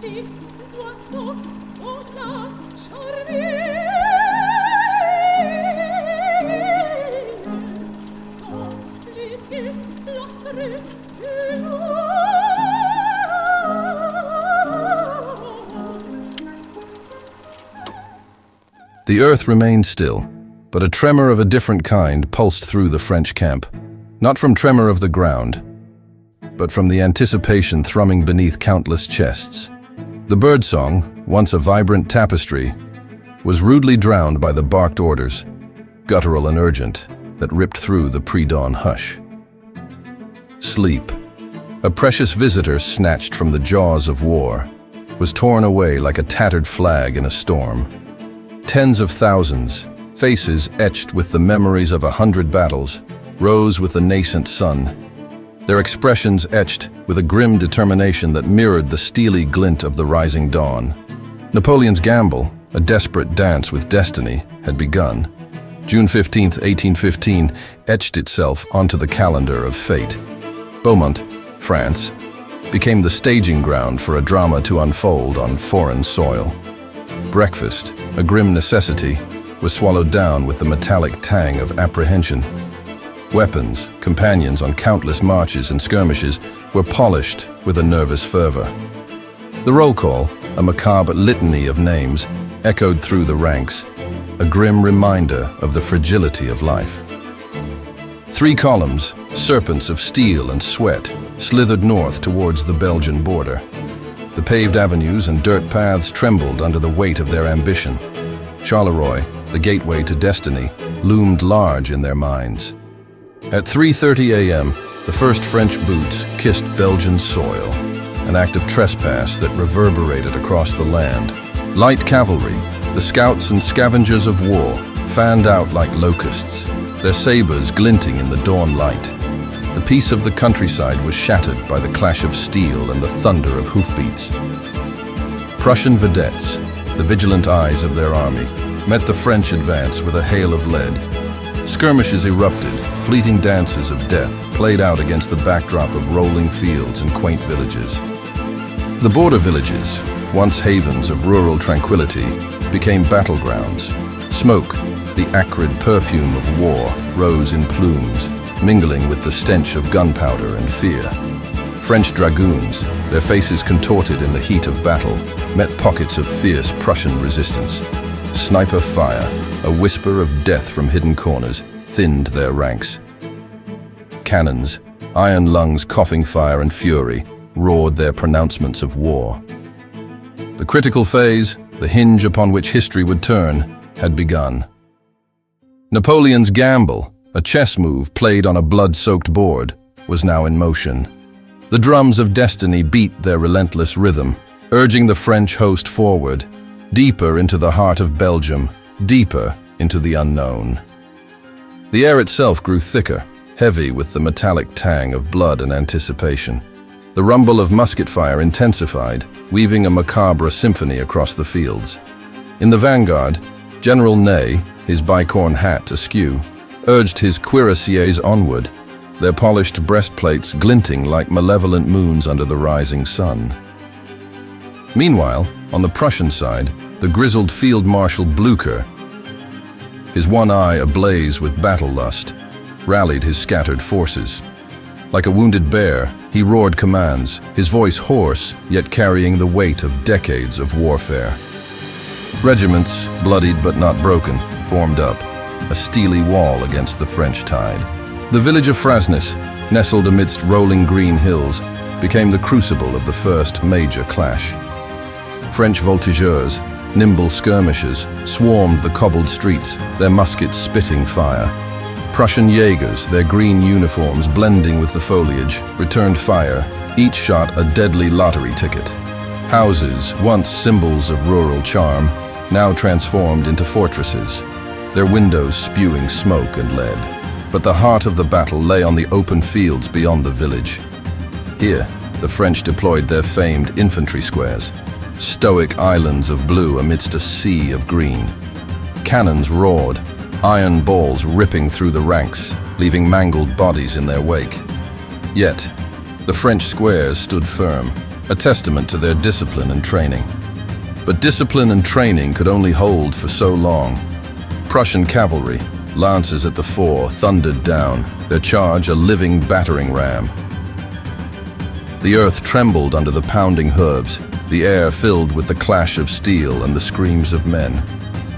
The earth remained still, but a tremor of a different kind pulsed through the French camp, not from tremor of the ground, but from the anticipation thrumming beneath countless chests. The birdsong, once a vibrant tapestry, was rudely drowned by the barked orders, guttural and urgent, that ripped through the pre-dawn hush. Sleep, a precious visitor snatched from the jaws of war, was torn away like a tattered flag in a storm. Tens of thousands, faces etched with the memories of 100 battles, rose with the nascent sun, their expressions etched with a grim determination that mirrored the steely glint of the rising dawn. Napoleon's gamble, a desperate dance with destiny, had begun. June 15, 1815, etched itself onto the calendar of fate. Beaumont, France, became the staging ground for a drama to unfold on foreign soil. Breakfast, a grim necessity, was swallowed down with the metallic tang of apprehension. Weapons, companions on countless marches and skirmishes, were polished with a nervous fervor. The roll call, a macabre litany of names, echoed through the ranks, a grim reminder of the fragility of life. 3 columns, serpents of steel and sweat, slithered north towards the Belgian border. The paved avenues and dirt paths trembled under the weight of their ambition. Charleroi, the gateway to destiny, loomed large in their minds. At 3:30 a.m., the first French boots kissed Belgian soil, an act of trespass that reverberated across the land. Light cavalry, the scouts and scavengers of war, fanned out like locusts, their sabers glinting in the dawn light. The peace of the countryside was shattered by the clash of steel and the thunder of hoofbeats. Prussian vedettes, the vigilant eyes of their army, met the French advance with a hail of lead. Skirmishes erupted, fleeting dances of death played out against the backdrop of rolling fields and quaint villages. The border villages, once havens of rural tranquility, became battlegrounds. Smoke, the acrid perfume of war, rose in plumes, mingling with the stench of gunpowder and fear. French dragoons, their faces contorted in the heat of battle, met pockets of fierce Prussian resistance. Sniper fire, a whisper of death from hidden corners, thinned their ranks. Cannons, iron lungs coughing fire and fury, roared their pronouncements of war. The critical phase, the hinge upon which history would turn, had begun. Napoleon's gamble, a chess move played on a blood-soaked board, was now in motion. The drums of destiny beat their relentless rhythm, urging the French host forward, deeper into the heart of Belgium, deeper into the unknown. The air itself grew thicker, heavy with the metallic tang of blood and anticipation. The rumble of musket fire intensified, weaving a macabre symphony across the fields. In the vanguard, General Ney, his bicorn hat askew, urged his cuirassiers onward, their polished breastplates glinting like malevolent moons under the rising sun. Meanwhile, on the Prussian side, the grizzled Field Marshal Blücher, his one eye ablaze with battle lust, rallied his scattered forces. Like a wounded bear, he roared commands, his voice hoarse, yet carrying the weight of decades of warfare. Regiments, bloodied but not broken, formed up, a steely wall against the French tide. The village of Frasnes, nestled amidst rolling green hills, became the crucible of the first major clash. French voltigeurs, nimble skirmishers, swarmed the cobbled streets, their muskets spitting fire. Prussian Jaegers, their green uniforms blending with the foliage, returned fire, each shot a deadly lottery ticket. Houses, once symbols of rural charm, now transformed into fortresses, their windows spewing smoke and lead. But the heart of the battle lay on the open fields beyond the village. Here, the French deployed their famed infantry squares, stoic islands of blue amidst a sea of green. Cannons roared, iron balls ripping through the ranks, leaving mangled bodies in their wake. Yet, the French squares stood firm, a testament to their discipline and training. But discipline and training could only hold for so long. Prussian cavalry, lancers at the fore, thundered down, their charge a living battering ram. The earth trembled under the pounding hooves, the air filled with the clash of steel and the screams of men.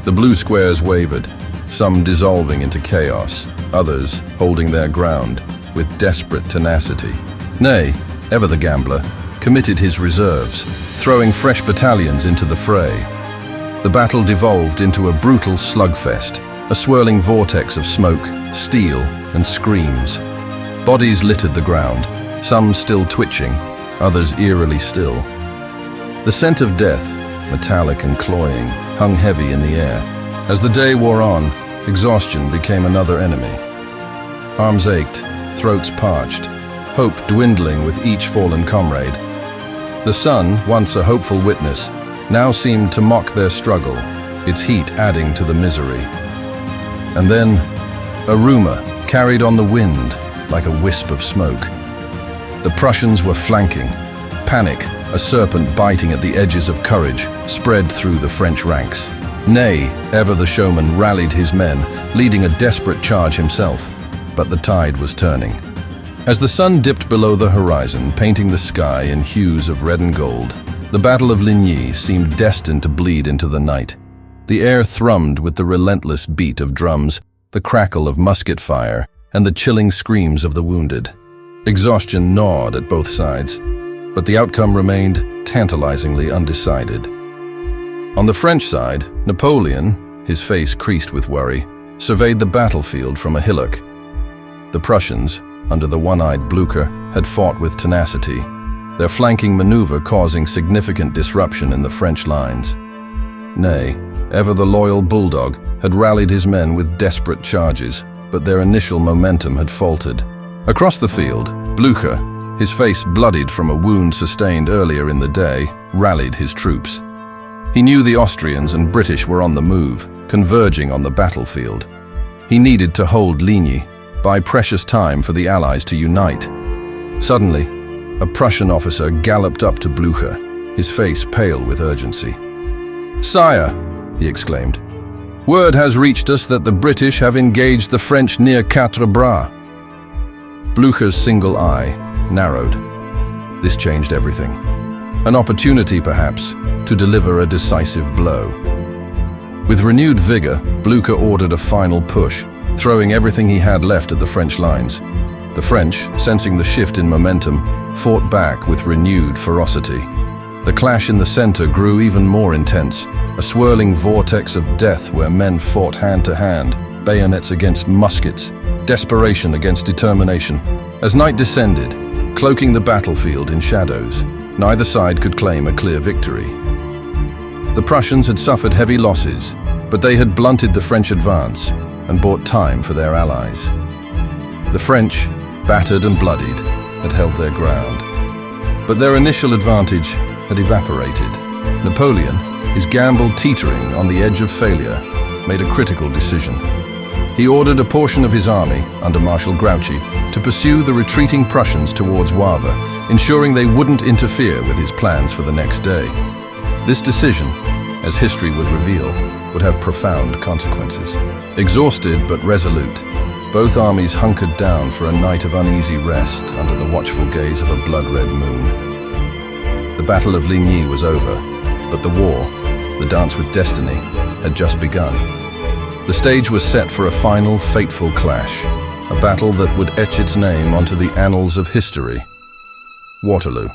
The blue squares wavered, some dissolving into chaos, others holding their ground with desperate tenacity. Ney, ever the gambler, committed his reserves, throwing fresh battalions into the fray. The battle devolved into a brutal slugfest, a swirling vortex of smoke, steel, and screams. Bodies littered the ground, some still twitching, others eerily still. The scent of death, metallic and cloying, hung heavy in the air. As the day wore on, exhaustion became another enemy. Arms ached, throats parched, hope dwindling with each fallen comrade. The sun, once a hopeful witness, now seemed to mock their struggle, its heat adding to the misery. And then, a rumor carried on the wind like a wisp of smoke. The Prussians were flanking. Panic, a serpent biting at the edges of courage, spread through the French ranks. Ney, ever the showman, rallied his men, leading a desperate charge himself. But the tide was turning. As the sun dipped below the horizon, painting the sky in hues of red and gold, the Battle of Ligny seemed destined to bleed into the night. The air thrummed with the relentless beat of drums, the crackle of musket fire, and the chilling screams of the wounded. Exhaustion gnawed at both sides, but the outcome remained tantalizingly undecided. On the French side, Napoleon, his face creased with worry, surveyed the battlefield from a hillock. The Prussians, under the one-eyed Blücher, had fought with tenacity, their flanking maneuver causing significant disruption in the French lines. Ney, ever the loyal bulldog, had rallied his men with desperate charges, but their initial momentum had faltered. Across the field, Blücher, his face bloodied from a wound sustained earlier in the day, rallied his troops. He knew the Austrians and British were on the move, converging on the battlefield. He needed to hold Ligny, buy precious time for the Allies to unite. Suddenly, a Prussian officer galloped up to Blücher, his face pale with urgency. "Sire," he exclaimed, "word has reached us that the British have engaged the French near Quatre Bras." Blücher's single eye narrowed. This changed everything. An opportunity, perhaps, to deliver a decisive blow. With renewed vigor, Blücher ordered a final push, throwing everything he had left at the French lines. The French, sensing the shift in momentum, fought back with renewed ferocity. The clash in the center grew even more intense, a swirling vortex of death where men fought hand to hand, bayonets against muskets, desperation against determination. As night descended, cloaking the battlefield in shadows, neither side could claim a clear victory. The Prussians had suffered heavy losses, but they had blunted the French advance and bought time for their allies. The French, battered and bloodied, had held their ground. But their initial advantage had evaporated. Napoleon, his gamble teetering on the edge of failure, made a critical decision. He ordered a portion of his army, under Marshal Grouchy, to pursue the retreating Prussians towards Wavre, ensuring they wouldn't interfere with his plans for the next day. This decision, as history would reveal, would have profound consequences. Exhausted but resolute, both armies hunkered down for a night of uneasy rest under the watchful gaze of a blood-red moon. The Battle of Ligny was over, but the war, the dance with destiny, had just begun. The stage was set for a final, fateful clash, a battle that would etch its name onto the annals of history. Waterloo.